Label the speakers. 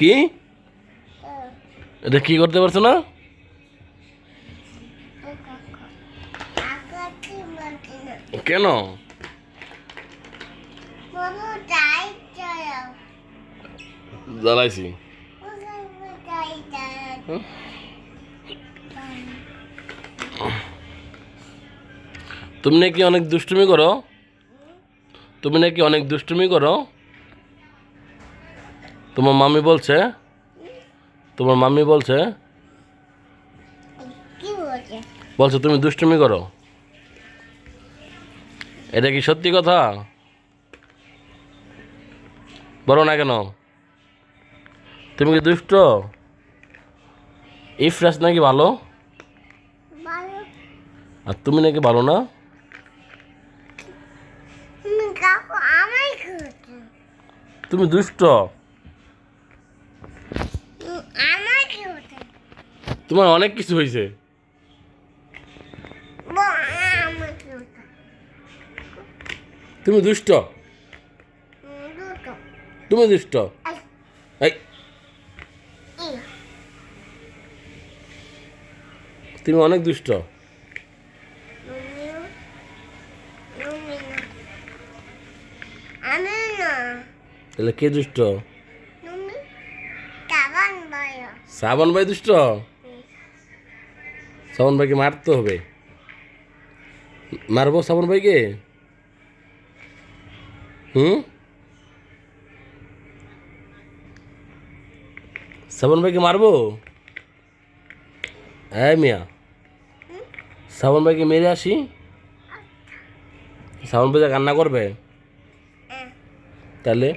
Speaker 1: কি এটা কি করতে পারছো না? কেন? জ্বালাইছি। তুমি নাকি অনেক দুষ্টুমি করো? তুমি নাকি অনেক দুষ্টুমি করো? তোমার মামি বলছে, তোমার মামি বলছে বলছে তুমি দুষ্টুমি করো। এটা কি সত্যি কথা? বলো না কেন? তুমি কি দুষ্ট? ইফরাজ নাকি ভালো, আর তুমি নাকি ভালো না? তুমি দুষ্ট। তোমার অনেক কিছু হয়েছে। তুমি দুষ্ট, তুমি দুষ্ট। এই তুমি অনেক দুষ্ট। তাহলে কে দুষ্ট? শ্রাবণ ভাই দুষ্ট। শ্রাবণ ভাইকে মারতে হবে। মারবো শ্রাবণ ভাইকে? শ্রাবণ ভাইকে মারবো? হ্যাঁ মিয়া, শ্রাবণ ভাইকে মেরে আসি। শ্রাবণ ভাই কান্না করবে তাহলে?